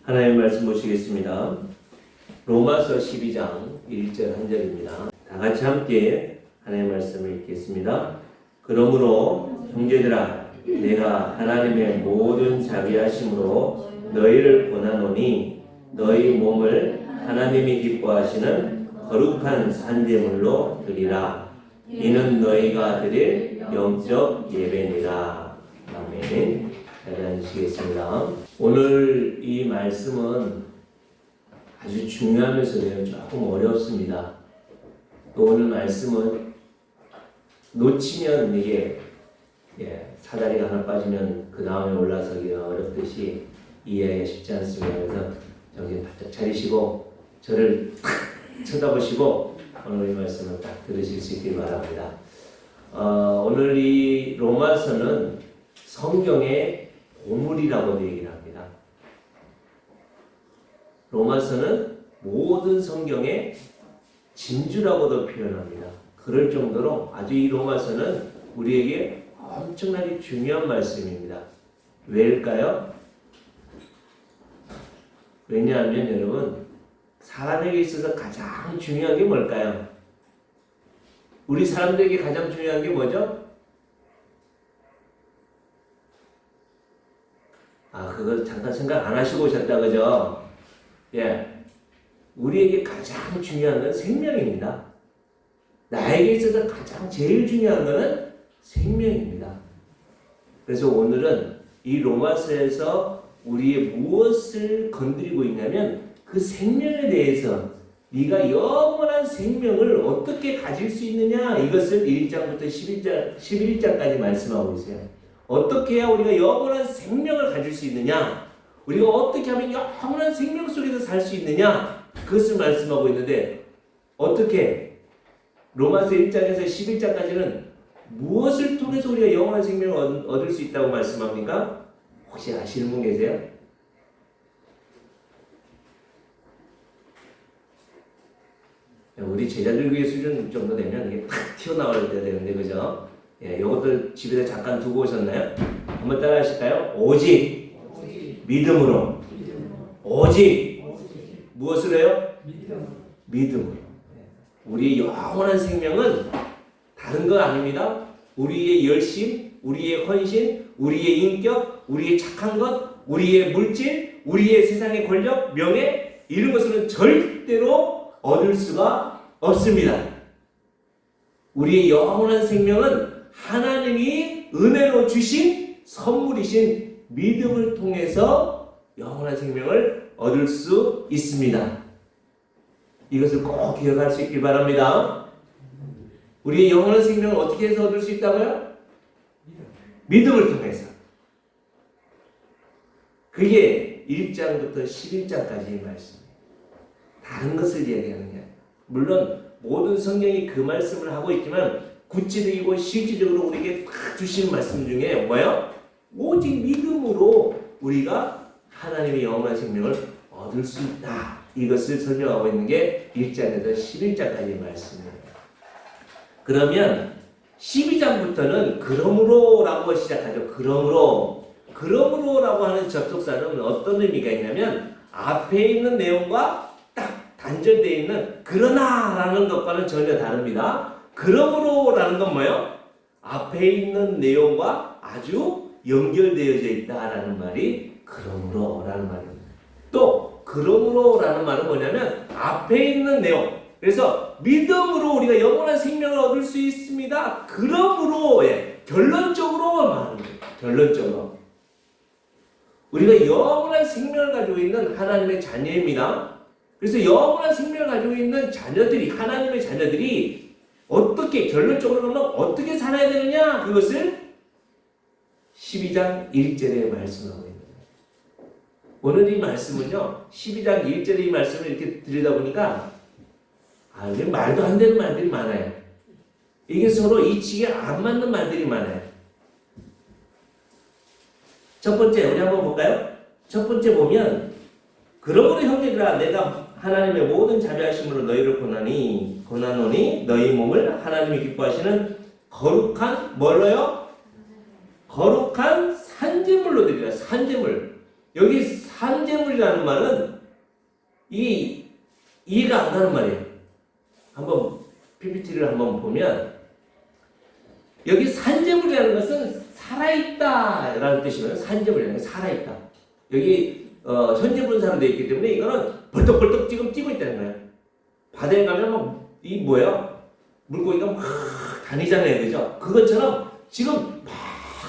하나님의 말씀 보시겠습니다. 로마서 12장 1절 한 절입니다. 다 같이 함께 하나님의 말씀을 읽겠습니다. 그러므로 형제들아 내가 하나님의 모든 자비하심으로 너희를 권하노니 너희 몸을 하나님이 기뻐하시는 거룩한 산제물로 드리라. 이는 너희가 드릴 영적 예배니라. 아멘. 잘 앉으시겠습니다. 오늘 이 말씀은 아주 중요하면서도 조금 어렵습니다. 또 오늘 말씀은 놓치면 이게 사다리가 하나 빠지면 그 다음에 올라서기가 어렵듯이 이해하기가 쉽지 않습니다. 그래서 정신 바짝 차리시고 저를 탁 쳐다보시고 오늘 이 말씀을 딱 들으실 수 있길 바랍니다. 오늘 이 로마서는 성경의 보물이라고도 얘기를 합니다. 로마서는 모든 성경의 진주라고도 표현합니다. 그럴 정도로 아주 이 로마서는 우리에게 엄청나게 중요한 말씀입니다. 왜일까요? 왜냐하면 여러분, 사람에게 있어서 가장 중요한 게 뭘까요? 우리 사람들에게 가장 중요한 게 뭐죠? 그거 잠깐 생각 안 하시고 오셨다, 그죠? 우리에게 가장 중요한 건 생명입니다. 나에게 있어서 가장 제일 중요한 것은 생명입니다. 그래서 오늘은 이 로마서에서 우리의 무엇을 건드리고 있냐면 그 생명에 대해서 네가 영원한 생명을 어떻게 가질 수 있느냐, 이것을 1장부터 11장까지 말씀하고 있어요. 어떻게 해야 우리가 영원한 생명을 가질 수 있느냐, 우리가 어떻게 하면 영원한 생명 속에서 살 수 있느냐, 그것을 말씀하고 있는데, 어떻게 로마서 1장에서 11장까지는 무엇을 통해서 우리가 영원한 생명을 얻을 수 있다고 말씀합니까? 혹시 아시는 분 계세요? 우리 제자들교회 수준 정도 되면 이게 탁 튀어나와야 되는데, 그죠? 이것도 집에서 잠깐 두고 오셨나요? 한번 따라 하실까요? 오직 믿음으로. 오직 무엇을 해요? 믿음으로. 우리의 영원한 생명은 다른 거 아닙니다. 우리의 열심, 우리의 헌신, 우리의 인격, 우리의 착한 것, 우리의 물질, 우리의 세상의 권력, 명예, 이런 것으로는 절대로 얻을 수가 없습니다. 우리의 영원한 생명은 하나님이 은혜로 주신 선물이신 믿음을 통해서 영원한 생명을 얻을 수 있습니다. 이것을 꼭 기억할 수 있길 바랍니다. 우리의 영원한 생명을 어떻게 해서 얻을 수 있다고요? 믿음을 통해서. 그게 1장부터 11장까지의 말씀이에요. 다른 것을 이야기하는 게 아니에요. 물론 모든 성경이 그 말씀을 하고 있지만 구체적이고 실질적으로 우리에게 딱 주시는 말씀 중에 뭐예요? 오직 믿음으로 우리가 하나님의 영원한 생명을 얻을 수 있다. 이것을 설명하고 있는 게 1장에서 11장까지의 말씀이에요. 그러면 12장부터는 그러므로라고 시작하죠. 그러므로라고 하는 접속사는 어떤 의미가 있냐면 앞에 있는 내용과 딱 단절되어 있는 그러나라는 것과는 전혀 다릅니다. 그러므로라는 건 뭐예요? 앞에 있는 내용과 아주 연결되어져 있다라는 말이 그러므로라는 말입니다. 또 그러므로라는 말은 뭐냐면 앞에 있는 내용. 그래서 믿음으로 우리가 영원한 생명을 얻을 수 있습니다. 그러므로 결론적으로 말하는 거예요. 결론적으로 우리가 영원한 생명을 가지고 있는 하나님의 자녀입니다. 그래서 영원한 생명을 가지고 있는 자녀들이, 하나님의 자녀들이 어떻게, 결론적으로 보면 어떻게 살아야 되느냐, 그것을 12장 1절에 말씀하고 있는 거예요. 오늘 이 말씀은요, 12장 1절의 이 말씀을 이렇게 들여다보니까 이게 말도 안 되는 말들이 많아요. 이게 서로 이치게 안 맞는 말들이 많아요. 첫 번째, 우리 한번 볼까요? 첫 번째 보면, 그러므로 형제들아 내가 하나님의 모든 자비하심으로 너희를 권하노니 너희 몸을 하나님이 기뻐하시는 거룩한 뭘로요? 거룩한 산제물로 드리라. 산제물. 여기 산재물이라는 말은 이해가 안 가는 말이에요. 한번 PPT를 한번 보면 여기 산재물이라는 것은 살아있다라는 뜻이거든요. 산재물이라는 게 살아있다. 여기 현재 분사로 되어 있기 때문에 이거는 벌떡벌떡 지금 뛰고 있다는 거예요. 바다에 가면 막 이 뭐야? 물고기가 막 다니잖아요, 그죠? 그것처럼 지금 막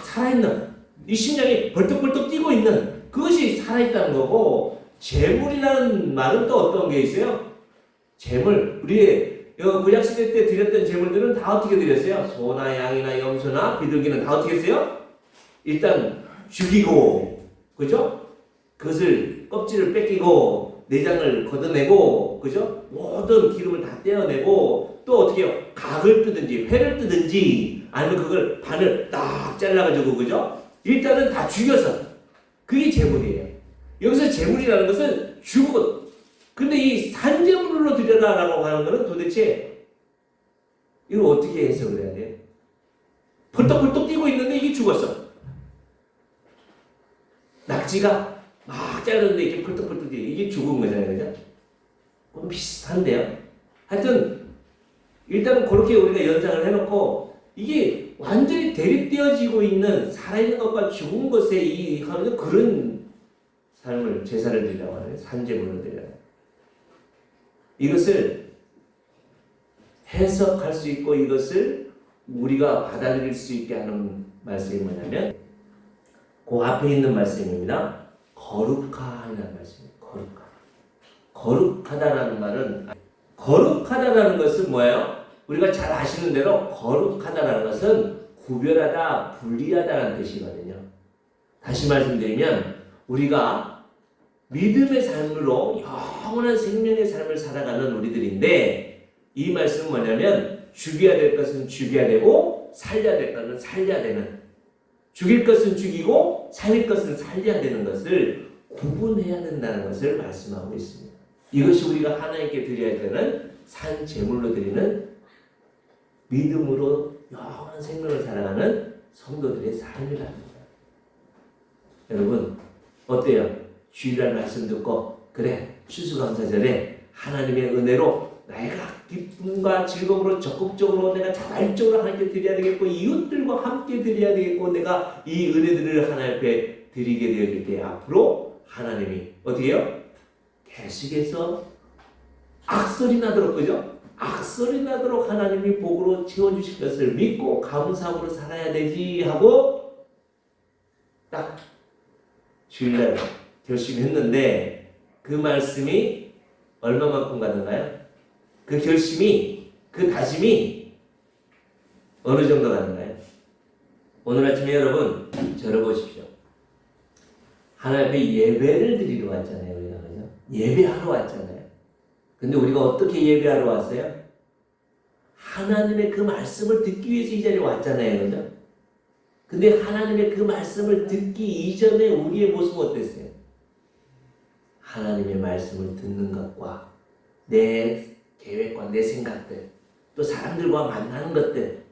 살아있는 이 심장이 벌떡벌떡 뛰고 있는 그것이 살아있다는 거고, 재물이라는 말은 또 어떤 게 있어요? 재물, 우리 구약시대 때 드렸던 재물들은 다 어떻게 드렸어요? 소나 양이나 염소나 비둘기는 다 어떻게 했어요? 일단 죽이고, 그죠? 그것을 껍질을 뺏기고 내장을 걷어내고, 그죠? 모든 기름을 다 떼어내고, 또 어떻게 해요? 각을 뜨든지 회를 뜨든지 아니면 그걸 반을 딱 잘라가지고, 그죠? 일단은 다 죽여서, 그게 재물이에요. 여기서 재물이라는 것은 죽은, 근데 이 산재물로 드려라라고 하는 것은 도대체 이거 어떻게 해석을 해야 돼요? 벌떡벌떡 뛰고 있는데 이게 죽었어. 낙지가 막 잘랐는데 이게 펄떡펄떡 뛰고 이게 죽은 거잖아요, 그죠? 그럼 비슷한데요. 하여튼 일단은 그렇게 우리가 연상을 해놓고, 이게 완전히 대립되어지고 있는 살아있는 것과 죽은 것에 이 하면서 그런 삶을 제사를 드리라고 하는 산재물로 드려요. 이것을 해석할 수 있고 이것을 우리가 받아들일 수 있게 하는 말씀이 뭐냐면 그 앞에 있는 말씀입니다. 거룩하다는 말씀입니다. 거룩하다라는 말은, 거룩하다라는 것은 뭐예요? 우리가 잘 아시는 대로 거룩하다라는 것은 구별하다, 분리하다라는 뜻이거든요. 다시 말씀드리면 우리가 믿음의 삶으로 영원한 생명의 삶을 살아가는 우리들인데, 이 말씀은 뭐냐면 죽여야 될 것은 죽여야 되고 살려야 될 것은 살려야 되는, 죽일 것은 죽이고 살릴 것은 살려야 되는 것을 구분해야 된다는 것을 말씀하고 있습니다. 이것이 우리가 하나님께 드려야 되는 산 제물로 드리는 믿음으로 영원한 생명을 살아가는 성도들의 삶이랍니다. 여러분 어때요? 주일날 말씀 듣고 그래 추수감사절에 하나님의 은혜로 내가 기쁨과 즐거움으로 적극적으로 내가 자발적으로 하나님께 드려야 되겠고 이웃들과 함께 드려야 되겠고 내가 이 은혜들을 하나님 앞에 드리게 되어질 때 앞으로 하나님이 어떻게 해요? 계속해서 악소리 나도록, 그죠? 악소리 나도록 하나님이 복으로 채워주실 것을 믿고 감사함으로 살아야 되지 하고 딱 주일날 결심했는데 그 말씀이 얼마만큼 가는가요? 그 결심이, 그 다짐이 어느 정도 가는가요? 오늘 아침에 여러분 저를 보십시오. 하나님 앞에 예배를 드리러 왔잖아요. 우리가, 그죠? 예배하러 왔잖아요. 근데 우리가 어떻게 예배하러 왔어요? 하나님의 그 말씀을 듣기 위해서 이 자리에 왔잖아요. 그죠? 근데 하나님의 그 말씀을 듣기 이전에 우리의 모습은 어땠어요? 하나님의 말씀을 듣는 것과 내 계획과 내 생각들, 또 사람들과 만나는 것들.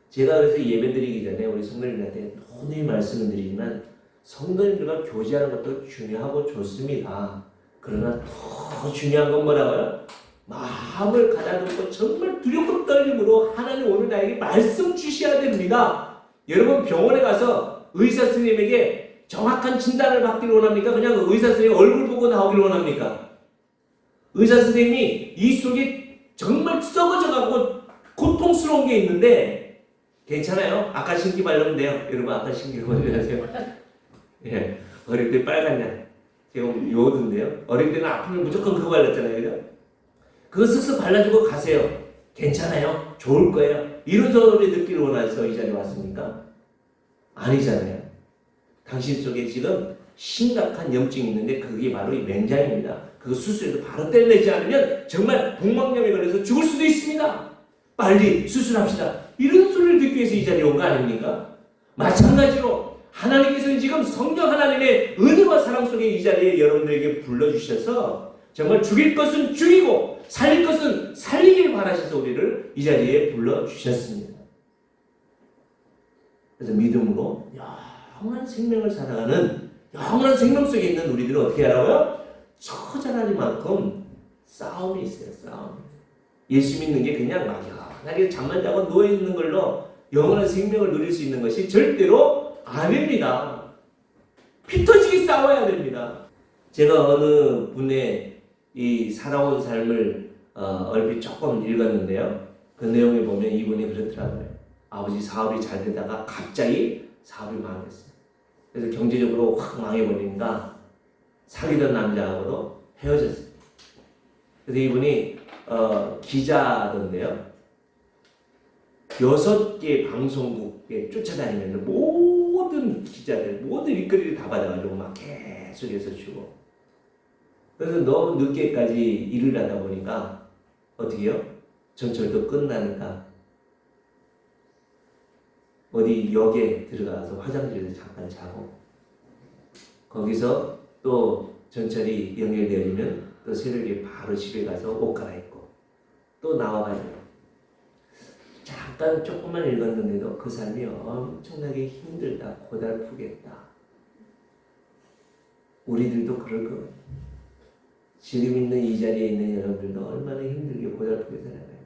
제가 그래서 예배 드리기 전에 우리 성도님들한테 논의 말씀을 드리지만 성도님들과 교제하는 것도 중요하고 좋습니다. 그러나 더 중요한 건 뭐라고요? 마음을 가다듬고 정말 두렵고 떨림으로 하나님 오늘 나에게 말씀 주셔야 됩니다. 여러분 병원에 가서 의사 선생님에게 정확한 진단을 받기를 원합니까? 그냥 의사 선생님 얼굴 보고 나오기를 원합니까? 의사 선생님이 이 속에 정말 썩어져가고 고통스러운 게 있는데 괜찮아요? 아까 신기 바르면 돼요. 여러분 아까 신기 먼저 하세요. 예, 어릴 때 빨간 약 지금 요오던데요. 어릴 때는 아프면 무조건 그거 발랐잖아요, 그죠? 그거 쓱쓱 발라주고 가세요. 괜찮아요? 좋을 거예요. 이런 소리 듣기를 원해서 이 자리에 왔습니까? 아니잖아요. 당신 속에 지금 심각한 염증이 있는데 그게 바로 이 맹장입니다. 그거 수술해서 바로 떼내지 않으면 정말 복막염에 걸려서 죽을 수도 있습니다. 빨리 수술합시다. 이런 소리를 듣기 위해서 이 자리에 온 거 아닙니까? 마찬가지로 하나님께서는 지금 성령 하나님의 은혜와 사랑 속에 이 자리에 여러분들에게 불러주셔서 정말 죽일 것은 죽이고 살릴 것은 살리길 바라셔서 우리를 이 자리에 불러주셨습니다. 그래서 믿음으로 영원한 생명을 살아가는 영원한 생명 속에 있는 우리들은 어떻게 하라고요? 처자라니만큼 싸움이 있어요. 싸움. 예수 믿는 게 그냥 막연하게 잠만 자고 누워있는 걸로 영원한 생명을 누릴 수 있는 것이 절대로 아닙니다. 피 터지게 싸워야 됩니다. 제가 어느 분의 이 살아온 삶을 얼핏 조금 읽었는데요. 그 내용에 보면 이분이 그렇더라고요. 아버지 사업이 잘 되다가 갑자기 사업이 망했어요. 그래서 경제적으로 확 망해버리니까 사귀던 남자하고도 헤어졌어요. 그래서 이분이 기자던데요. 6개 방송국에 쫓아다니면서 모든 기자들, 모든 일거리를 다 받아가지고 막 계속해서 주고. 그래서 너무 늦게까지 일을 하다 보니까 어떻게 해요? 전철도 끝나니까 어디 역에 들어가서 화장실에서 잠깐 자고 거기서 또 전철이 연결되어지면 또 새벽에 바로 집에 가서 옷 갈아입고 또 나와가지고 잠깐 조금만 읽었는데도 그 삶이 엄청나게 힘들다, 고달프겠다. 우리들도 그럴 거예요. 지금 있는 이 자리에 있는 여러분들도 얼마나 힘들게 고달프게 살아가요.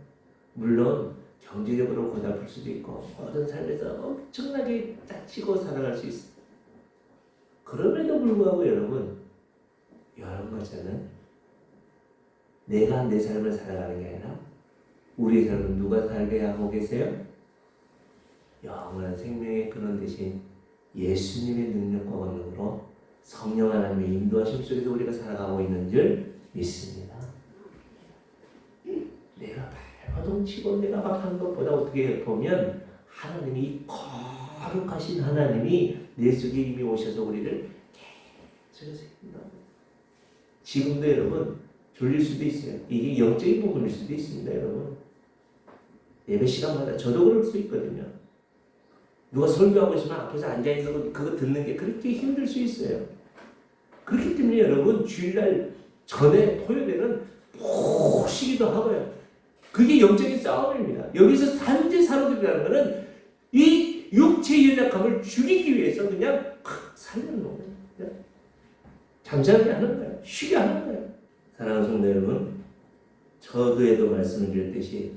물론 경제적으로 고달플 수도 있고 모든 삶에서 엄청나게 다치고 살아갈 수 있어요. 그럼에도 불구하고 여러분 같지는 내가 내 삶을 살아가는 게 아니라 우리의 삶은 누가 살게 하고 계세요? 영원한 생명의 근원 대신 예수님의 능력과 권능으로 성령 하나님의 인도하심 속에서 우리가 살아가고 있는 줄 믿습니다. 내가 발버둥치고 내가 막 하는 것보다 어떻게 보면 하나님이 거룩하신 하나님이 내 속에 이미 오셔서 우리를 계속해서 인도합니다. 지금도 여러분 졸릴 수도 있어요. 이게 영적인 부분일 수도 있습니다. 여러분 예배 시간마다 저도 그럴 수 있거든요. 누가 설교하고 있으면 앞에서 앉아있는 거 그거 듣는 게 그렇게 힘들 수 있어요. 그렇기 때문에 여러분 주일날 전에 토요일에는 푹 쉬기도 하고요. 그게 영적인 싸움입니다. 여기서 산재 사로들이라는 것은 이 육체의 연약함을 줄이기 위해서 그냥 살려놓는 거예요. 잠잠히 하는 거예요. 쉬게 하는 거예요. 사랑하는 성도 여러분, 저도에도 말씀을 드렸듯이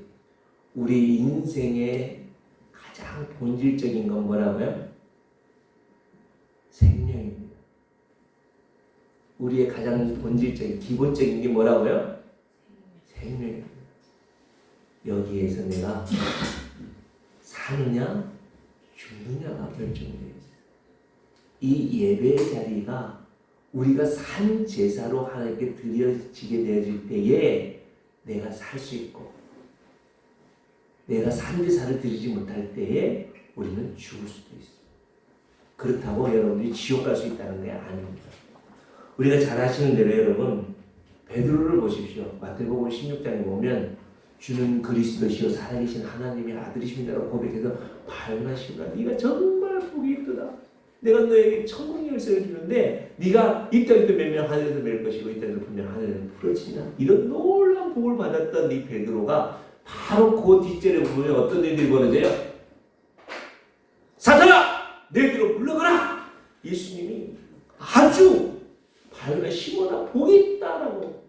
우리 인생의 가장 본질적인 건 뭐라고요? 생명입니다. 우리의 가장 본질적인 기본적인 게 뭐라고요? 생명입니다. 여기에서 내가 사느냐 죽느냐가 결정되어 있어요. 이 예배의 자리가 우리가 산 제사로 하나님께 드려지게 되어질 때에 내가 살 수 있고 내가 산 제사를 드리지 못할 때에 우리는 죽을 수도 있어요. 그렇다고 여러분들이 지옥 갈 수 있다는 게 아닙니다. 우리가 잘 아시는 대로 여러분 베드로를 보십시오. 마태복음 16장에 보면 주는 그리스도시요 살아계신 하나님의 아들이십니다라고 고백해서 발견하시구나. 네가 정말 복이 있도다. 내가 너에게 천국 열쇠를 주는데 네가 이 땅에서 매면 하늘에서 맬 것이고 이 땅에서 풀면 하늘에서 풀어지냐. 이런 놀라운 복을 받았던 이 베드로가 바로 그 뒷절에 보면 어떤 일들이 벌어져요? 사탄아! 내 뒤로 물러가라! 예수님이 아주 발견에 심어라 복이 있다라고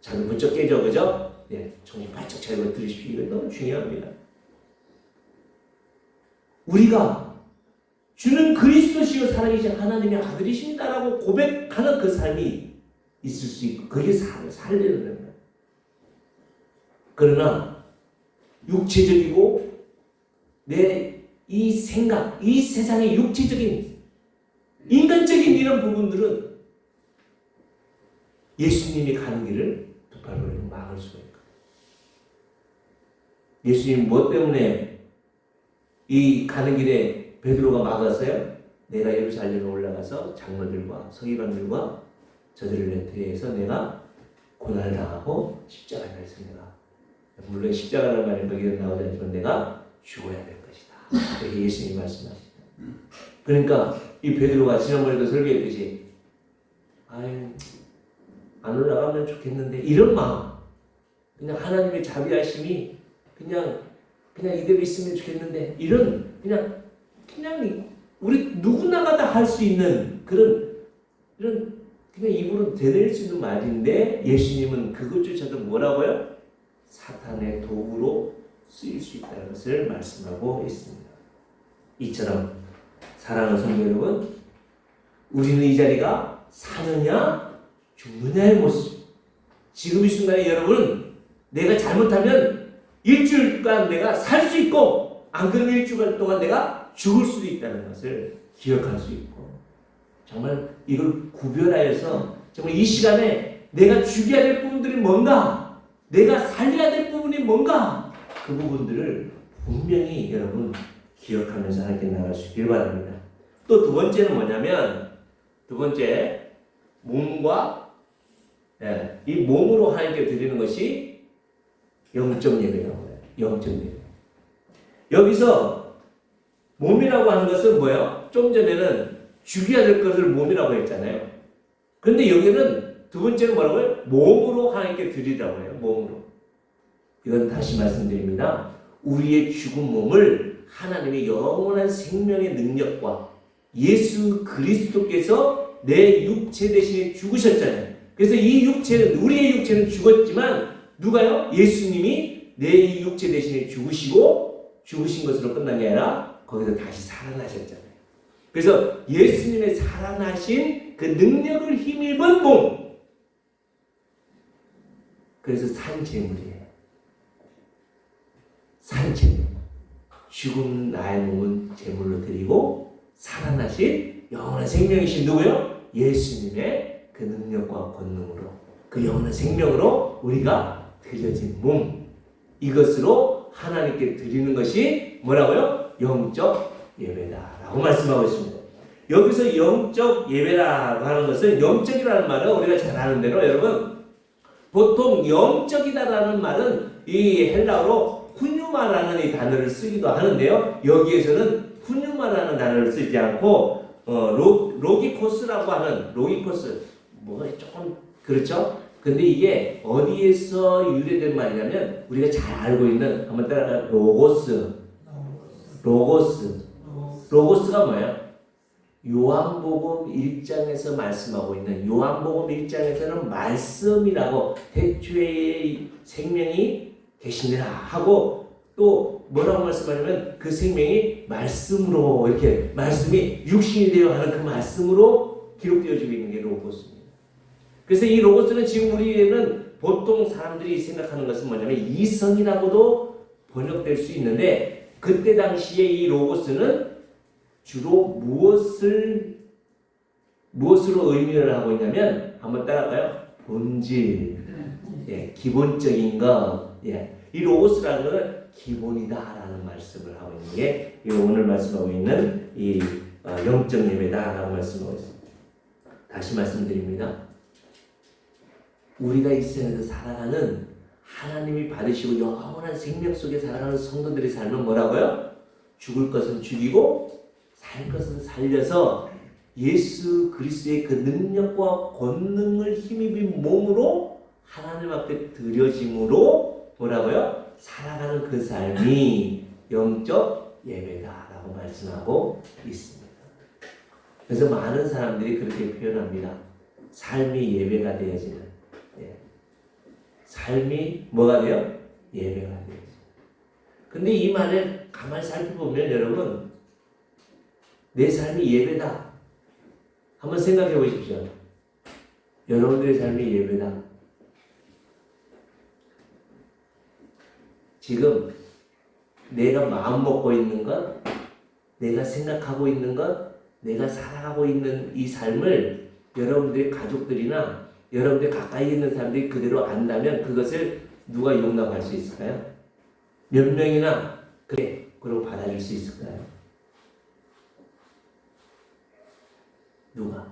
잠이 번쩍 깨져 그죠? 네, 정신 바짝 차리고 들으십시오. 이건 너무 중요합니다. 우리가 주는 그리스도시요 살아계신 하나님의 아들이십니다라고 고백하는 그 삶이 있을 수 있고 그게 살려는 겁니다. 그러나 육체적이고 내 이 생각, 이 세상의 육체적인 인간적인 이런 부분들은 예수님이 가는 길을 두 팔로 막을 수가 있고 예수님 무엇 때문에 이 가는 길에 베드로가 막았어요? 내가 예루살렘에 올라가서 장로들과 서기관들과 저들을 내태해서 내가 고난을 당하고 십자가에 달려서 내가 물론 십자가라는 말이 거기에 나오지 않지만 내가 죽어야 될 것이다. 이렇게 예수님이 말씀하시죠. 그러니까 이 베드로가 지난번에도 설교했듯이 안 올라가면 좋겠는데 이런 마음 그냥 하나님의 자비하심이 그냥 이대로 있으면 좋겠는데 이런 그냥 우리 누구나가 다 할 수 있는 이런 그냥 입으로 되뇌일 수 있는 말인데 예수님은 그것조차도 뭐라고요? 사탄의 도구로 쓰일 수 있다는 것을 말씀하고 있습니다. 이처럼 사랑하는 성도 여러분, 우리는 이 자리가 사느냐 죽느냐의 모습. 지금 이 순간에 여러분, 내가 잘못하면 일주일간 내가 살 수 있고 안 그러면 일주일 동안 내가 죽을 수도 있다는 것을 기억할 수 있고, 정말 이걸 구별하여서 정말 이 시간에 내가 죽여야 될 부분들이 뭔가, 내가 살려야 될 부분이 뭔가, 그 부분들을 분명히 여러분 기억하면서 함께 나갈 수 있길 바랍니다. 또 두 번째는 뭐냐면, 두 번째, 몸과 이 몸으로 하나님께 드리는 것이 영적 예배라고 해요. 영적 예배. 여기서 몸이라고 하는 것은 뭐예요? 좀 전에는 죽여야 될 것을 몸이라고 했잖아요. 그런데 여기는 두 번째는 뭐라고요? 몸으로 하나님께 드리라고 해요. 몸으로. 이건 다시 말씀드립니다. 우리의 죽은 몸을 하나님의 영원한 생명의 능력과 예수 그리스도께서 내 육체 대신에 죽으셨잖아요. 그래서 이 육체는, 우리의 육체는 죽었지만 누가요? 예수님이 내 육체 대신에 죽으신 것으로 끝난 게 아니라 거기서 다시 살아나셨잖아요. 그래서 예수님의 살아나신 그 능력을 힘입은 몸, 그래서 산재물이에요. 산재물. 죽은 나의 몸은 제물로 드리고 살아나신 영원한 생명이신 누구요? 예수님의 그 능력과 권능으로, 그 영원한 생명으로 우리가 드려진 몸, 이것으로 하나님께 드리는 것이 뭐라고요? 영적 예배다라고 말씀하고 있습니다. 여기서 영적 예배라고 하는 것은, 영적이라는 말은 우리가 잘 아는 대로 여러분, 보통 영적이다라는 말은 이 헬라어로 후뉴마라는 이 단어를 쓰기도 하는데요. 여기에서는 후뉴마라는 단어를 쓰지 않고 로기코스라고 하는, 로기코스 뭐가 조금 그렇죠? 근데 이게 어디에서 유래된 말이냐면 우리가 잘 알고 있는, 한번 따라가, 로고스가 뭐예요? 요한복음 1장에서 말씀하고 있는, 요한복음 1장에서는 말씀이라고, 태초에 생명이 계시니라 하고, 또 뭐라고 말씀하냐면 그 생명이 말씀으로, 이렇게 말씀이 육신이 되어 하는 그 말씀으로 기록되어지고 있는 게 로고스입니다. 그래서 이 로고스는 지금 우리는 보통 사람들이 생각하는 것은 뭐냐면 이성이라고도 번역될 수 있는데, 그때 당시에 이 로고스는 주로 무엇으로 의미를 하고 있냐면, 한번 따라갈까요? 본질, 기본적인 것, 이 로고스라는 것은 기본이다라는 말씀을 하고 있는 게 오늘 말씀하고 있는 이 영적 예배다라고 말씀하고 있습니다. 다시 말씀드립니다. 우리가 이 세상에서 살아가는, 하나님이 받으시고 영원한 생명 속에 살아가는 성도들의 삶은 뭐라고요? 죽을 것은 죽이고 살 것은 살려서 예수 그리스도의 그 능력과 권능을 힘입은 몸으로 하나님 앞에 드려짐으로 뭐라고요? 살아가는 그 삶이 영적 예배다라고 말씀하고 있습니다. 그래서 많은 사람들이 그렇게 표현합니다. 삶이 예배가 되어지는, 삶이 뭐가 돼요? 예배가 되어지는. 근데 이 말을 가만히 살펴보면 여러분, 내 삶이 예배다. 한번 생각해 보십시오. 여러분들의 삶이 예배다. 지금 내가 마음 먹고 있는 것, 내가 생각하고 있는 것, 내가 살아가고 있는 이 삶을 여러분들의 가족들이나 여러분들 가까이 있는 사람들이 그대로 안다면 그것을 누가 용납할 수 있을까요? 몇 명이나 그러고 받아줄 수 있을까요? 누가?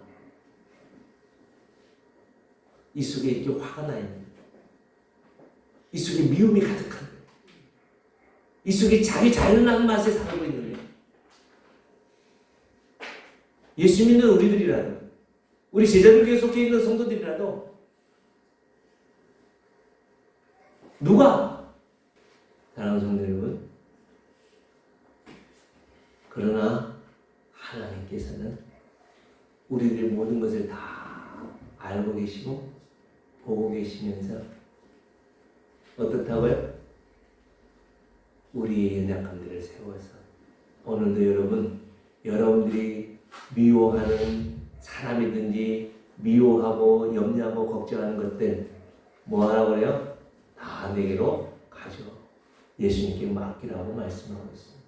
이 속에 이렇게 화가 나 있는, 이 속에 미움이 가득한, 이 속에 자기 잘난 맛에 살고 있는 거예요. 예수 믿는 우리들이라도, 우리 제자들교에 속해 있는 성도들이라도 누가? 사랑하는 성도 여러분, 그러나 하나님께서는 우리들의 모든 것을 다 알고 계시고 보고 계시면서 어떻다고요? 우리의 연약함들을 세워서 오늘도 여러분들이 미워하는 사람이든지 미워하고 염려하고 걱정하는 것들 뭐 하라고 그래요? 다 내게로 가져 예수님께 맡기라고 말씀하고 있습니다.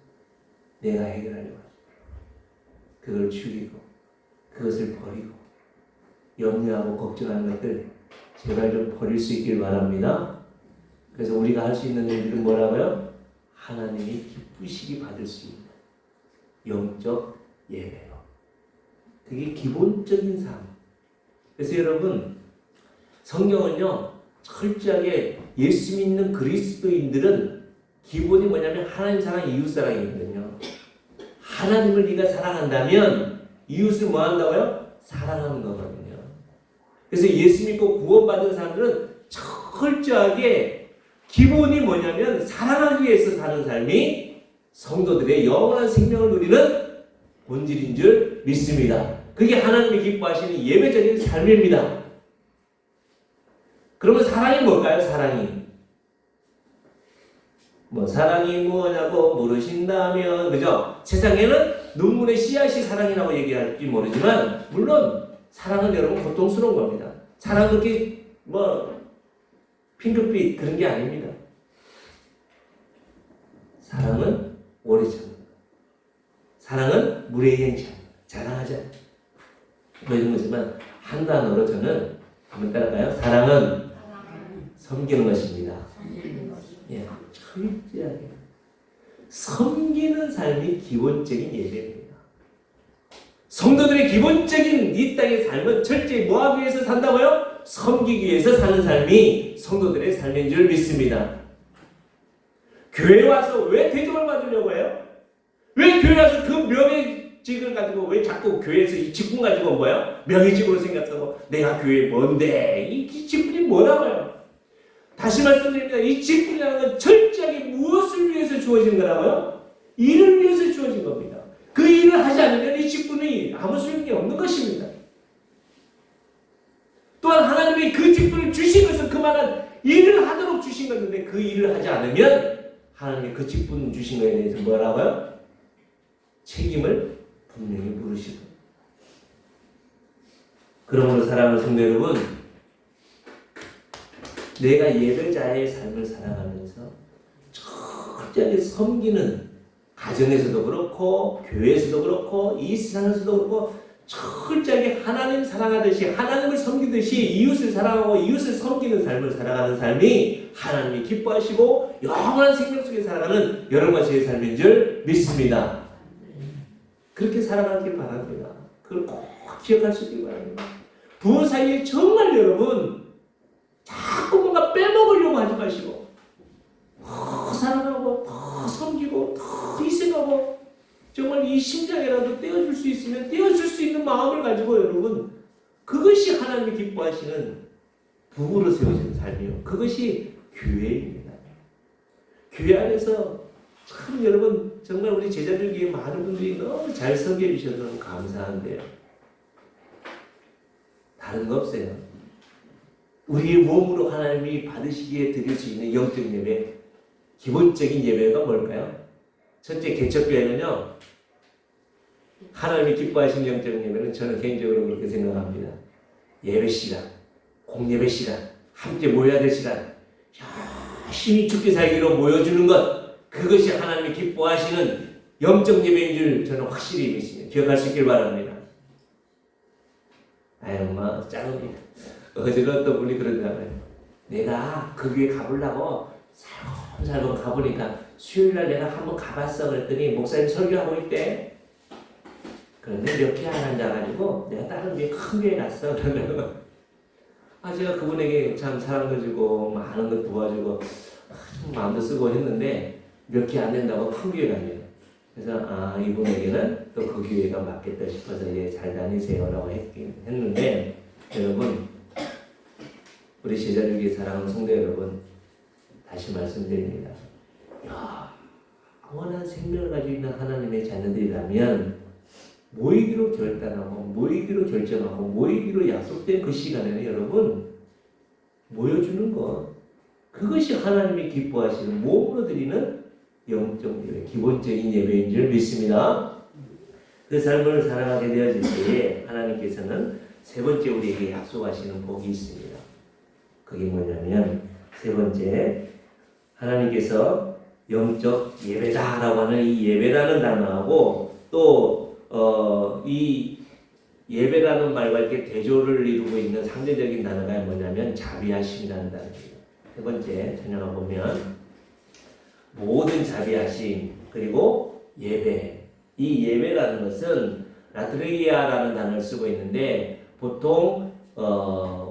내가 해결하려고 하죠. 그걸 죽이고 그것을 버리고 염려하고 걱정하는 것들 제발 좀 버릴 수 있길 바랍니다. 그래서 우리가 할 수 있는 일들은 뭐라고요? 하나님이 기쁘시기 받을 수 있는 영적 예배로. 그게 기본적인 삶. 그래서 여러분 성경은요 철저하게 예수 믿는 그리스도인들은 기본이 뭐냐면 하나님 사랑, 이웃 사랑이거든요. 하나님을 네가 사랑한다면 이웃을 뭐 한다고요? 사랑하는 거거든요. 그래서 예수 믿고 구원받은 사람들은 철저하게 기본이 뭐냐면 사랑하기 위해서 사는 삶이 성도들의 영원한 생명을 누리는 본질인 줄 믿습니다. 그게 하나님이 기뻐하시는 예배적인 삶입니다. 그러면 사랑이 뭘까요? 사랑이 뭐냐고 물으신다면, 그죠? 세상에는 눈물의 씨앗이 사랑이라고 얘기할지 모르지만, 물론, 사랑은 여러분 고통스러운 겁니다. 사랑은 그렇게, 핑크빛 그런 게 아닙니다. 사랑은 오래 참는 것. 사랑은 무례행치 않는 것. 자랑하지 않는 것. 이런 거지만, 한 단어로 저는, 한번 따라가요. 사랑은 섬기는 것입니다. 예, 철저하게 섬기는 삶이 기본적인 예배입니다. 성도들의 기본적인 이 땅의 삶은 철저히 뭐 하기 위해서 산다고요? 섬기기 위해서 사는 삶이 성도들의 삶인 줄 믿습니다. 교회 와서 왜 대접을 받으려고 해요? 왜 교회 와서 그 명예직을 가지고 왜 자꾸 교회에서 이 직분 가지고 뭐예요? 명예직으로 생각하고 내가 교회에 뭔데? 이 직분이 뭐라고요? 다시 말씀드립니다. 이 직분이라는 건 철저하게 무엇을 위해서 주어진 거라고요? 일을 위해서 주어진 겁니다. 그 일을 하지 않으면 이 직분이 아무 소용이 없는 것입니다. 또한 하나님이 그 직분을 주신 것은 그만한 일을 하도록 주신 건데 그 일을 하지 않으면 하나님이 그 직분 주신 것에 대해서 뭐라고요? 책임을 분명히 물으시고. 그러므로 사랑하는 성도 여러분, 내가 예배자의 삶을 살아가면서 철저하게 섬기는 가정에서도 그렇고 교회에서도 그렇고 이 세상에서도 그렇고 철저하게 하나님 사랑하듯이 하나님을 섬기듯이 이웃을 사랑하고 이웃을 섬기는 삶을 살아가는 삶이 하나님이 기뻐하시고 영원한 생명 속에 살아가는 여러분과 저의 삶인 줄 믿습니다. 그렇게 살아가길 바랍니다. 그걸 꼭 기억할 수 있길 바랍니다. 부부 사이에 정말 여러분 자꾸 뭔가 빼먹으려고 하지 마시고 더 사랑하고 더 섬기고 더 희생하고 정말 이 심장이라도 떼어줄 수 있으면 떼어줄 수 있는 마음을 가지고 여러분 그것이 하나님이 기뻐하시는 부부로 세워지는 삶이요. 그것이 교회입니다. 교회 안에서 참 여러분 정말 우리 제자들 중에 많은 분들이 너무 잘 섬겨 주셔서 너무 감사한데요. 다른 거 없어요. 우리의 몸으로 하나님이 받으시기에 드릴 수 있는 영적 예배, 기본적인 예배가 뭘까요? 첫째 개척교회는요, 하나님이 기뻐하시는 영적 예배는 저는 개인적으로 그렇게 생각합니다. 예배 시간, 공예배 시간, 함께 모여야 될 시간, 열심히 죽게 살기로 모여주는 것, 그것이 하나님이 기뻐하시는 영적 예배인 줄 저는 확실히 믿습니다. 기억할 수 있길 바랍니다. 아유, 짱입니다. 어제는 어떤 분이 그러더라고요. 내가 그 교회 가보려고 살금살금 가보니까 수요일날 내가 한번 가봤어. 그랬더니 목사님 설교하고 있대. 그런데 몇 개 안 앉아가지고 내가 다른 교회 큰 교회 갔어. 그러면 제가 그분에게 참 사랑도 주고 많은 것 도와주고 좀 마음도 쓰고 했는데 몇 개 안 된다고 큰 교회 갑니다. 그래서 이분에게는 또 그 교회가 맞겠다 싶어서 잘 다니세요라고 했는데 여러분 우리 제자들에게 사랑하는 성도 여러분 다시 말씀드립니다. 영원한 생명을 가지고 있는 하나님의 자녀들이라면 모이기로 결단하고 모이기로 결정하고 모이기로 약속된 그 시간에는 여러분 모여주는 것, 그것이 하나님이 기뻐하시는 몸으로 드리는 영적 예배, 기본적인 예배인 줄 믿습니다. 그 삶을 살아가게 되어질 때에 하나님께서는 세 번째 우리에게 약속하시는 복이 있습니다. 그게 뭐냐면 세 번째, 하나님께서 영적 예배다라고 하는 이 예배라는 단어하고 또 이 예배라는 말과 이렇게 대조를 이루고 있는 상대적인 단어가 뭐냐면 자비하심이라는 단어입니다. 세 번째 전형을 보면 모든 자비하심 그리고 예배. 이 예배라는 것은 라트레이아라는 단어를 쓰고 있는데 보통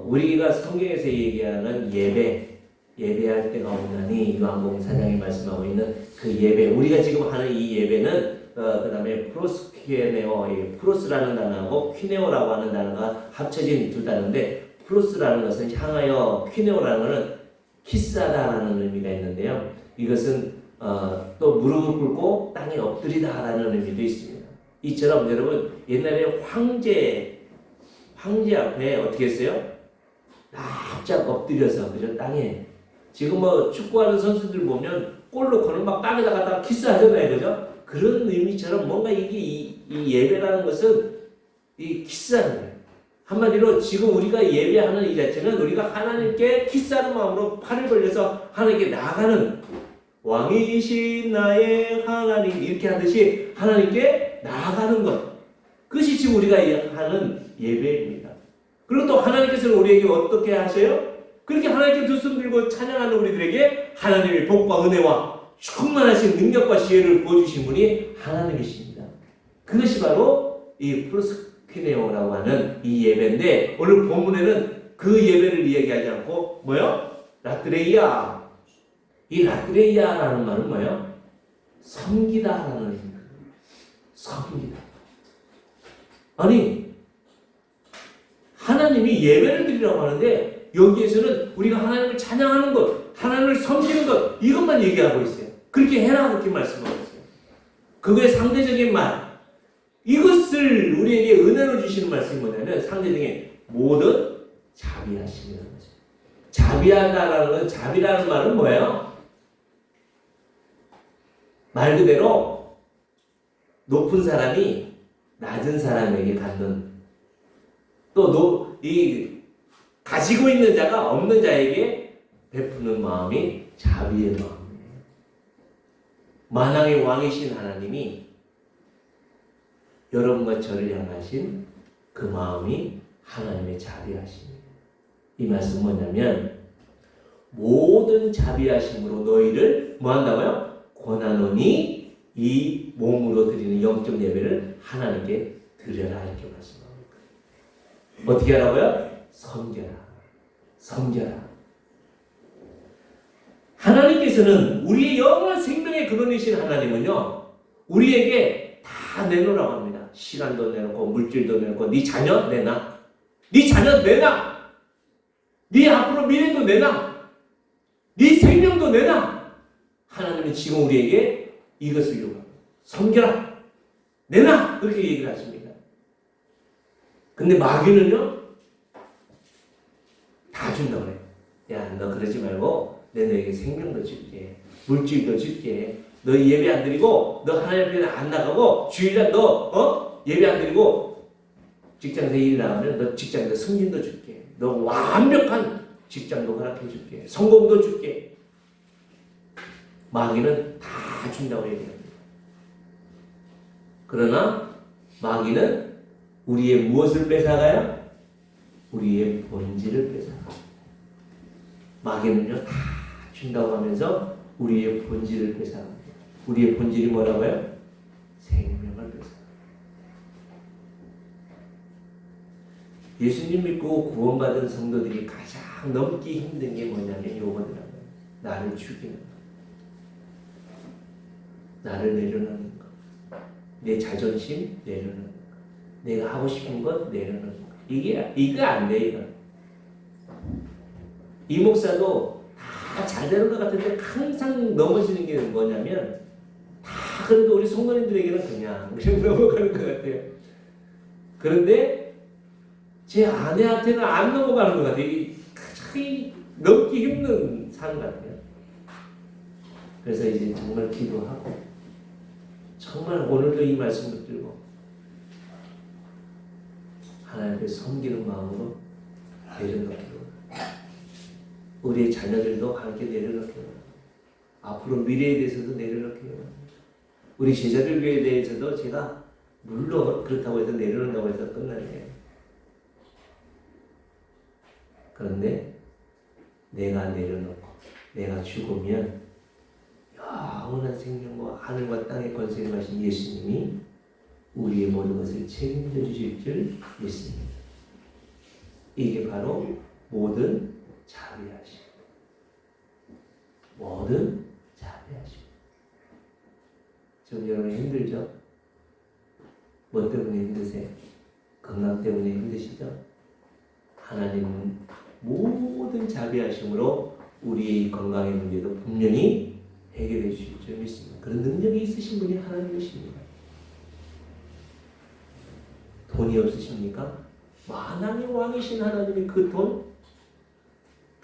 우리가 성경에서 얘기하는 예배할 때가 오나니 요한복음 4장에 말씀하고 있는 그 예배, 우리가 지금 하는 이 예배는 그 다음에 프로스퀴네오, 프로스라는 단어하고 퀴네오라고 하는 단어가 합쳐진 두 단어인데 프로스라는 것은 향하여, 퀴네오라는 것은 키스하다라는 의미가 있는데요. 이것은 또 무릎을 꿇고 땅에 엎드리다라는 의미도 있습니다. 이처럼 여러분 옛날에 황제 앞에 어떻게 했어요? 납작 엎드려서 그죠? 땅에. 지금 뭐 축구하는 선수들 보면 골 넣고는 막 땅에다 갖다가 키스하잖아요, 그죠? 그런 의미처럼 뭔가 이게 이 예배라는 것은 이 키스하는 거예요. 한마디로 지금 우리가 예배하는 이 자체는 우리가 하나님께 키스하는 마음으로 팔을 벌려서 하나님께 나아가는, 왕이신 나의 하나님 이렇게 하듯이 하나님께 나아가는 것, 그것이 지금 우리가 하는 예배입니다. 그리고 또 하나님께서는 우리에게 어떻게 하셔요? 그렇게 하나님께 두 손 들고 찬양하는 우리들에게 하나님의 복과 은혜와 충만하신 능력과 지혜를 부어주신 분이 하나님이십니다. 그것이 바로 이 프로스퀴네오라고 하는 이 예배인데, 오늘 본문에는 그 예배를 이야기하지 않고 뭐요? 라트레이아. 이 라트레이아라는 말은 뭐예요? 섬기다라는 의미입니다. 섬기다. 아니, 하나님이 예배를 드리라고 하는데 여기에서는 우리가 하나님을 찬양하는 것, 하나님을 섬기는 것, 이것만 얘기하고 있어요. 그렇게 해라 그렇게 말씀하고 있어요. 그거의 상대적인 말, 이것을 우리에게 은혜로 주시는 말씀이 뭐냐면 상대적인 모든 자비하심이라는 거죠. 자비하다라는 건, 자비라는 말은 뭐예요? 말 그대로 높은 사람이 낮은 사람에게 갖는, 또 가지고 있는 자가 없는 자에게 베푸는 마음이 자비의 마음이에요. 만왕의 왕이신 하나님이 여러분과 저를 향하신 그 마음이 하나님의 자비하심이에요. 이 말씀은 뭐냐면 모든 자비하심으로 너희를 뭐 한다고요? 권하노니 이 몸으로 드리는 영적 예배를 하나님께 드려라 이렇게 말씀합니다. 어떻게 하라고요? 섬겨라. 하나님께서는 우리의 영원한 생명의 근원이신 하나님은요, 우리에게 다 내놓으라고 합니다. 시간도 내놓고 물질도 내놓고 네 자녀 내놔. 네 자녀 내놔. 네 앞으로 미래도 내놔. 네 생명도 내놔. 하나님은 지금 우리에게 이것을 요구합니다. 섬겨라. 내놔. 그렇게 얘기를 하십니다. 근데 마귀는요, 다 준다고 그래요. 야, 너 그러지 말고 내 너에게 생명도 줄게, 물질도 줄게. 너 예배 안 드리고 너 하나님 앞에 안 나가고 주일날 너 예배 안 드리고 직장에서 일 나가면 너 직장에서 승진도 줄게. 너 완벽한 직장도 허락해 줄게. 성공도 줄게. 마귀는 다 준다고 얘기합니다. 그러나 마귀는 우리의 무엇을 뺏어가요? 우리의 본질을 뺏어가요. 마귀는요, 다 준다고 하면서 우리의 본질을 뺏어갑니다. 우리의 본질이 뭐라고요? 생명을 뺏어갑니다. 예수님 믿고 구원받은 성도들이 가장 넘기 힘든 게 뭐냐면 이거더라고요. 나를 죽이는 것, 나를 내려놓는 것, 내 자존심 내려놓는 것, 내가 하고 싶은 것 내려놓는 것. 이게 안 돼, 이거. 이 목사도 다 잘 되는 것 같은데 항상 넘어지는 게 뭐냐면 다 그래도 우리 성도님들에게는 그냥 넘어가는 것 같아요. 그런데 제 아내한테는 안 넘어가는 것 같아요. 이 가장 넘기 힘든 삶 같아요. 그래서 이제 정말 기도하고 정말 오늘도 이 말씀 붙들고 하나님을 섬기는 마음으로 내려놓기로, 우리의 자녀들도 함께 내려놓기로, 앞으로 미래에 대해서도 내려놓기로, 우리 제자들 교회에 대해서도 제가 물론 그렇다고 해서 내려놓는다고 해서 끝나네요. 그런데 내가 내려놓고 내가 죽으면 영원한 생명과 하늘과 땅의 권세를 가신 예수님이 우리의 모든 것을 책임져 주실 줄 믿습니다. 이게 바로 모든 자비하심. 모든 자비하심. 지금 여러분 힘들죠? 뭐 때문에 힘드세요? 건강 때문에 힘드시죠? 하나님은 모든 자비하심으로 우리의 건강의 문제도 분명히 해결해 주실 줄 믿습니다. 그런 능력이 있으신 분이 하나님이십니다. 돈이 없으십니까? 만왕의 왕이신 하나님이 그 돈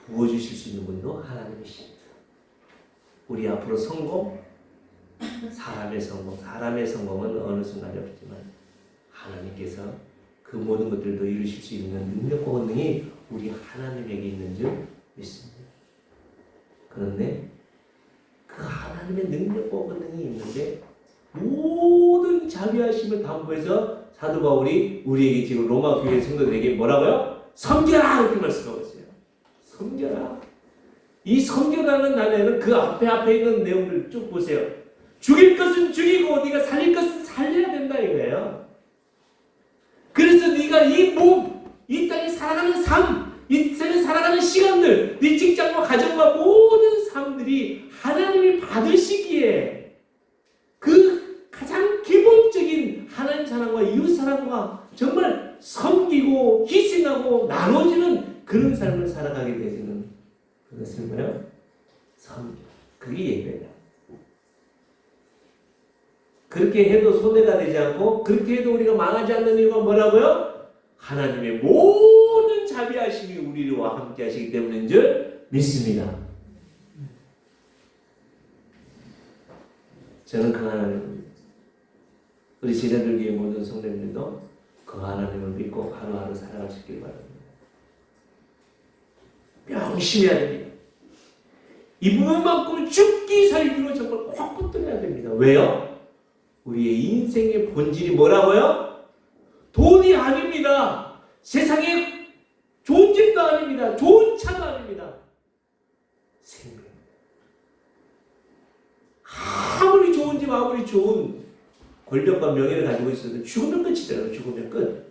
부어주실 수 있는 분도 하나님이십니다. 우리 앞으로 성공, 사람의 성공은 어느 순간에 없지만 하나님께서 그 모든 것들도 이루실 수 있는 능력과 권능이 우리 하나님에게 있는 줄 믿습니다. 그런데 그 하나님의 능력과 권능이 있는데 모든 자비하심을 담보해서 사도 바울이 우리에게 지금 로마 교회 성도들에게 뭐라고요? 섬겨라! 이렇게 말씀하고 있어요. 섬겨라. 이 섬겨라는 단어에는 그 앞에 있는 내용들 쭉 보세요. 죽일 것은 죽이고 네가 살릴 것은 살려야 된다 이거예요. 그래서 네가 이 몸, 이 땅에 살아가는 삶, 이 세상에 살아가는 시간들, 네 직장과 가정과 모든 삶들이 하나님이 받으시기에 그 가장 기본적인 하나님 사랑과 이웃 사랑과 정말 섬기고 희생하고 나눠주는 그런 삶을 살아가게 되는 그것은 뭐예요? 그게 예배다. 그렇게 해도 손해가 되지 않고 그렇게 해도 우리가 망하지 않는 이유가 뭐라고요? 하나님의 모든 자비하심이 우리와 함께 하시기 때문인 줄 믿습니다. 저는 그 하나님, 우리 제자들 위해 모든 성도님들도 그 하나님을 믿고 하루하루 살아갈 수 있길 바랍니다. 명심해야 됩니다. 이 부분만큼 죽기 살기로 정말 확 붙들어야 됩니다. 왜요? 우리의 인생의 본질이 뭐라고요? 돈이 아닙니다. 세상에 좋은 집도 아닙니다. 좋은 차도 아닙니다. 생명. 아무리 좋은 집, 아무리 좋은 권력과 명예를 가지고 있어도 죽으면 끝이더라고요. 죽으면 끝.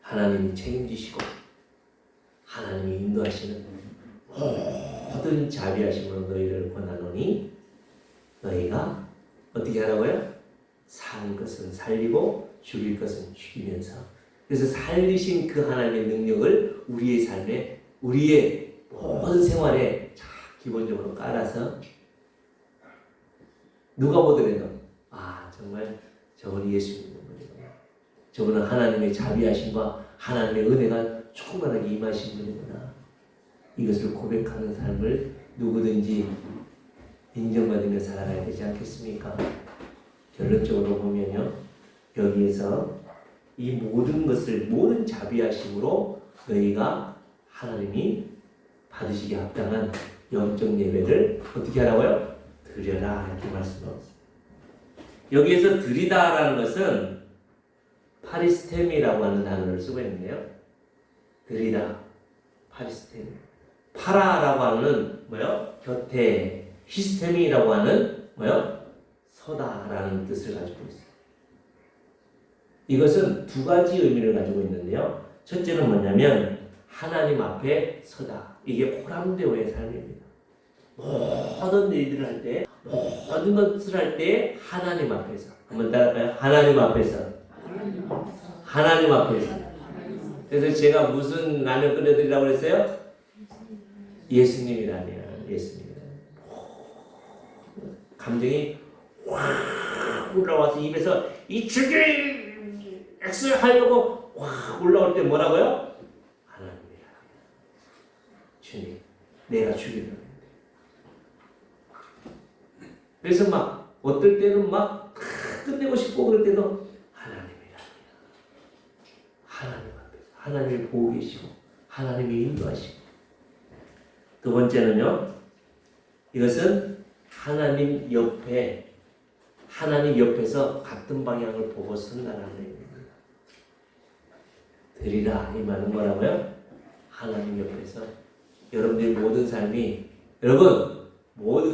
하나님이 책임지시고 하나님이 인도하시는 모든 자비하심으로 너희를 권하노니 너희가 어떻게 하라고요? 살 것은 살리고 죽일 것은 죽이면서, 그래서 살리신 그 하나님의 능력을 우리의 삶에, 우리의 모든 생활에 기본적으로 깔아서 누가 보더라도 정말 저분이 예수 믿는 분이구나, 저분은 하나님의 자비하심과 하나님의 은혜가 충만하게 임하신 분이구나, 이것을 고백하는 삶을 누구든지 인정받으며 살아가야 되지 않겠습니까? 결론적으로 보면요, 여기에서 이 모든 것을, 모든 자비하심으로 너희가 하나님이 받으시기 합당한 영적 예배를 어떻게 하라고요? 드려라, 이렇게 말씀하고 있습니다. 여기에서 드리다라는 것은 파리스템이라고 하는 단어를 쓰고 있는데요. 드리다, 파리스템. 파라라고 하는 뭐요? 곁에, 히스템이라고 하는 뭐요? 서다라는 뜻을 가지고 있어요. 이것은 두 가지 의미를 가지고 있는데요. 첫째는 뭐냐면 하나님 앞에 서다. 이게 코람데오의 삶입니다. 모든 일들을 할 때, 모든 것을 할 때 하나님 앞에서. 한번 따라할까요? 하나님 앞에서. 하나님 앞에서. 그래서 제가 무슨 라면 끓여드리라고 그랬어요? 예수님이 라면. 예수님이 라면. 감정이 확 올라와서 입에서 이 죽일 X 하려고 확 올라올 때 뭐라고요? 하나님이라. 주님, 내가 죽이려. 그래서 막 어떨 때는 막 끝내고 싶고 그럴 때도 하나님이라. 하나님 앞에서 하나님이 보고 계시고 하나님이 인도하시고. 두 번째는요. 이것은 하나님 옆에서 같은 방향을 보고 선다라는 얘기입니다. 드리라 이 말은 뭐라고요? 하나님 옆에서 여러분들의 모든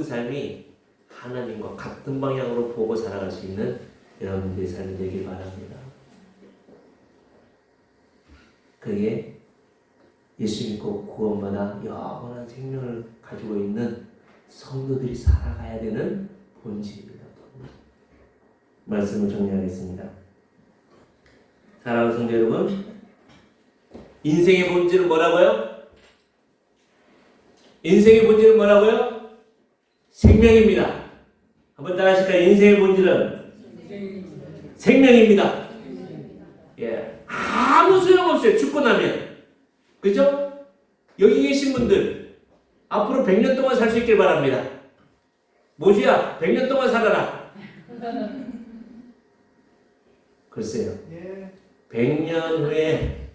삶이 하나님과 같은 방향으로 보고 살아갈 수 있는 여러분들의 삶이 되길 바랍니다. 그게 예수 믿고 구원받아 영원한 생명을 가지고 있는 성도들이 살아가야 되는 본질입니다. 말씀을 정리하겠습니다. 사랑하는 성도 여러분, 인생의 본질은 뭐라고요? 인생의 본질은 뭐라고요? 생명입니다. 한번 따라 하실까요? 인생의 본질은 생명입니다. 예, 아무 소용없어요. 죽고 나면. 그죠? 여기 계신 분들 앞으로 100년 동안 살 수 있길 바랍니다. 모주야 100년 동안 살아라. 글쎄요. 100년 후에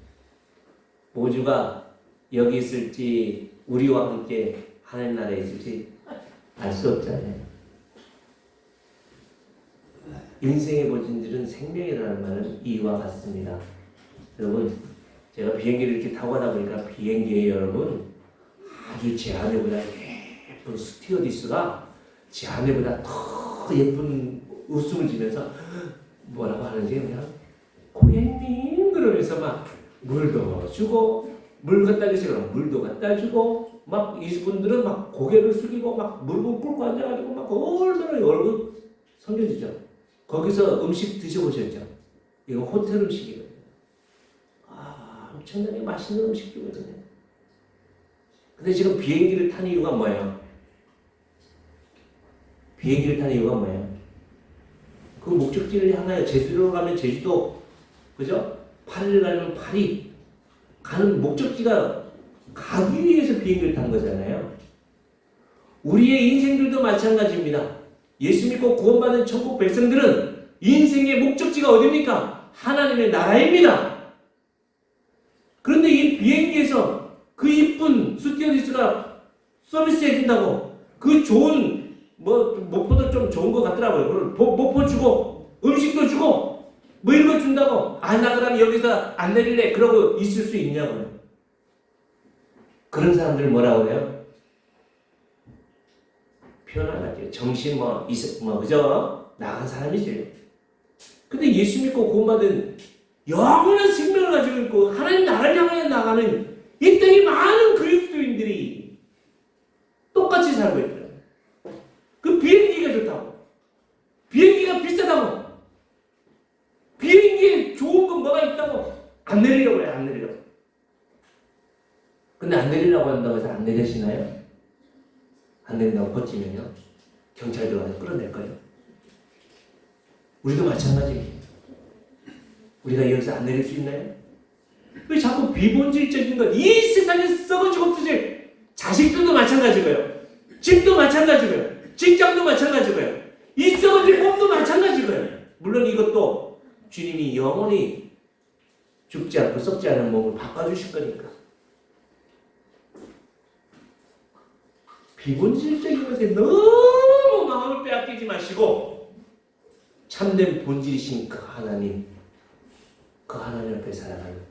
모주가 여기 있을지 우리와 함께 하늘나라에 있을지 알 수 없잖아요. 인생의 본질은 생명이라는 말은 이와 같습니다. 여러분, 제가 비행기를 이렇게 타고 가다 보니까 비행기에 여러분 아주 제 아내보다 예쁜 스튜어디스가 제 아내보다 더 예쁜 웃음을 지면서 뭐라고 하는지 그냥 고객님 그러면서 막 물도 주고 물 갖다 주세요. 물도 갖다 주고 막 이분들은 막 고개를 숙이고 막 물건 꿇고 앉아가지고 막 얼마나 얼굴 섬겨주죠. 거기서 음식 드셔보셨죠? 이거 호텔 음식이거든요. 엄청나게 맛있는 음식이거든요. 근데 지금 비행기를 탄 이유가 뭐예요? 비행기를 탄 이유가 뭐예요? 그 목적지를 향하여 제주도로 가면 제주도, 그죠? 파리를 가면 파리. 가는 목적지가 가기 위해서 비행기를 탄 거잖아요. 우리의 인생들도 마찬가지입니다. 예수 믿고 구원받은 천국 백성들은 인생의 목적지가 어디입니까? 하나님의 나라입니다. 그런데 이 비행기에서 그 이쁜 스튜어디스가 서비스 해준다고 그 좋은 목포도 좀 좋은 것 같더라고요. 목포 주고 음식도 주고 뭐 이런 거 준다고 나 그럼 여기서 안 내릴래 그러고 있을 수 있냐고요. 그런 사람들 뭐라고 해요? 표현 안 할게요. 정신 그죠? 나간 사람이죠. 근데 예수 믿고 구원받은 영원한 생명을 가지고 있고 하나님 나라를 향해 나가는 이 땅에 많은 그리스도인들이 똑같이 살고 있더라고요. 그 비행기가 좋다고, 비행기가 비싸다고, 비행기에 좋은 건 뭐가 있다고 안 내리려고 해요. 안 내리려고. 근데 안 내리려고 한다고 해서 안 내리시나요? 안 내린다고 버티면요 경찰 들어가서 끌어낼 거예요. 우리도 마찬가지입니다. 우리가 여기서 안 내릴 수 있나요? 왜 자꾸 비본질적인 것, 이 세상에 썩어지고 없어질 자식들도 마찬가지고요. 집도 마찬가지고요. 직장도 마찬가지고요. 이 썩어질 몸도 마찬가지고요. 물론 이것도 주님이 영원히 죽지 않고 썩지 않은 몸을 바꿔주실 거니까. 비본질적인 것에 너무 마음을 빼앗기지 마시고 참된 본질이신 그 하나님 앞에 살아가는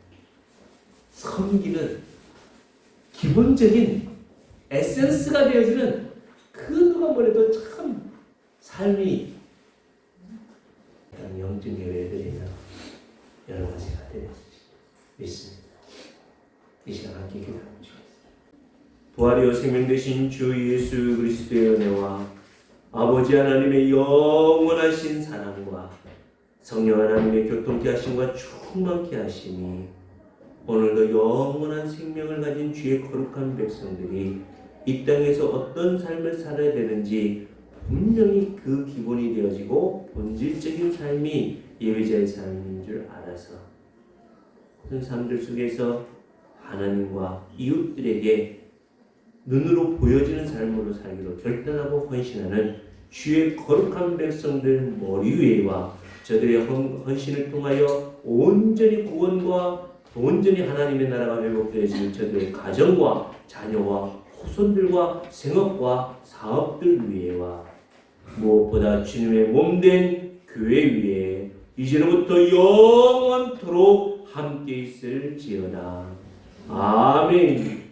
섬기는 기본적인 에센스가 되어지는 그 누가 뭐래도 참 삶이 영적 예배들이나 여러 가지가 되었지 믿습니다. 이 시간 함께 기도하면 좋겠습니다. 부활이요 생명 되신 주 예수 그리스도의 은혜와 아버지 하나님의 영원하신 사랑과 성령 하나님의 교통케 하심과 충만케 하심이 오늘도 영원한 생명을 가진 주의 거룩한 백성들이 이 땅에서 어떤 삶을 살아야 되는지 분명히 그 기본이 되어지고 본질적인 삶이 예배자의 삶인 줄 알아서 그런 사람들 속에서 하나님과 이웃들에게 눈으로 보여지는 삶으로 살기로 결단하고 헌신하는 주의 거룩한 백성들 머리 위에와 저들의 헌신을 통하여 온전히 구원과 온전히 하나님의 나라가 회복되어지는 저들의 가정과 자녀와 후손들과 생업과 사업들 위에와 무엇보다 주님의 몸된 교회 위에 이제로부터 영원토록 함께 있을지어다. 아멘.